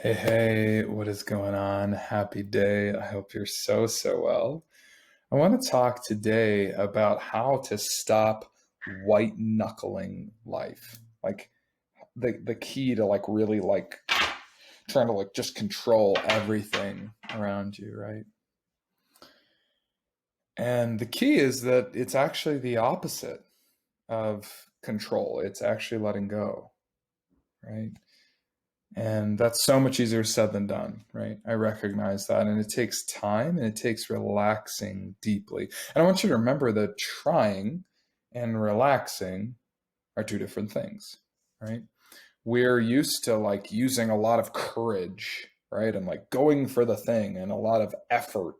Hey, hey, what is going on? Happy day. I hope you're so well. I want to talk today about how to stop white knuckling life. Like the key to really trying to just control everything around you, right? And the key is that it's actually the opposite of control. It's actually letting go, right? And that's so much easier said than done, right? I recognize that. And it takes time and it takes relaxing deeply. And I want you to remember that trying and relaxing are two different things, right? We're used to using a lot of courage, right? And going for the thing and a lot of effort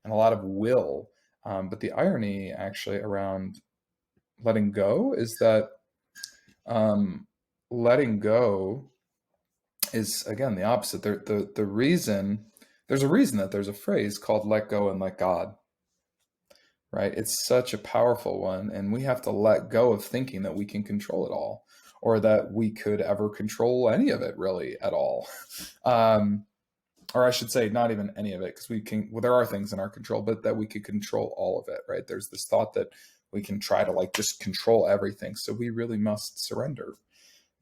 and a lot of will. But the irony actually around letting go is that letting go is again the opposite. The reason there's a reason that there's a phrase called "let go and let God." Right? It's such a powerful one, and we have to let go of thinking that we can control it all, or that we could ever control any of it really at all. Um, or I should say, not even any of it, because we can. Well, there are things in our control, but that we could control all of it. Right? There's this thought that we can try to just control everything, so we really must surrender.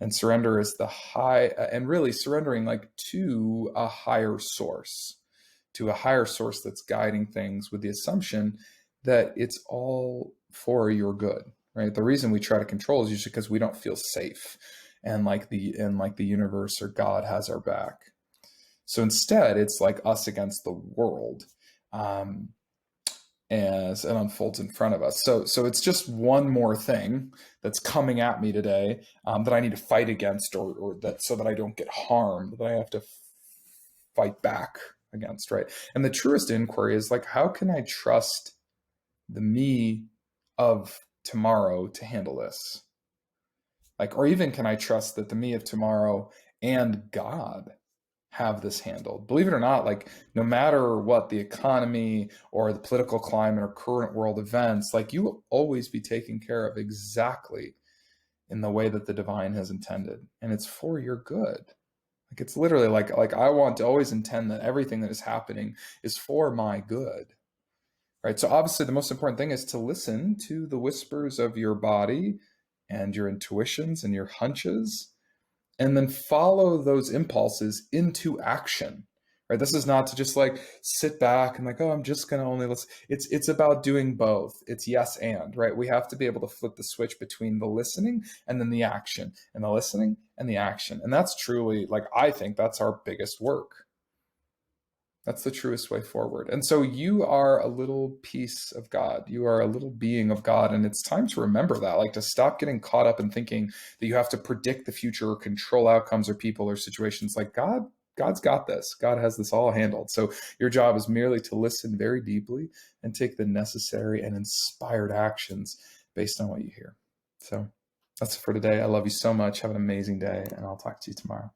And surrender is the high, and really surrendering to a higher source, that's guiding things with the assumption that it's all for your good, right? The reason we try to control is usually because we don't feel safe, and the universe or God has our back. So instead, it's like us against the world. As it unfolds in front of us. So it's just one more thing that's coming at me today, that I need to fight against, or that so that I don't get harmed, that I have to fight back against, right? And the truest inquiry is how can I trust the me of tomorrow to handle this? Or even can I trust that the me of tomorrow and God have this handled? Believe it or not, no matter what the economy or the political climate or current world events, you will always be taken care of exactly in the way that the divine has intended, and it's for your good. It's literally like I want to always intend that everything that is happening is for my good, right? So obviously the most important thing is to listen to the whispers of your body and your intuitions and your hunches, and then follow those impulses into action. Right? This is not to just sit back and oh, I'm just gonna only listen. It's about doing both. It's yes and, right? We have to be able to flip the switch between the listening and then the action, and the listening and the action. And that's truly, I think that's our biggest work. That's the truest way forward. And so you are a little piece of God. You are a little being of God. And it's time to remember that, to stop getting caught up in thinking that you have to predict the future or control outcomes or people or situations. God's got this. God has this all handled. So your job is merely to listen very deeply and take the necessary and inspired actions based on what you hear. So that's it for today. I love you so much. Have an amazing day, and I'll talk to you tomorrow.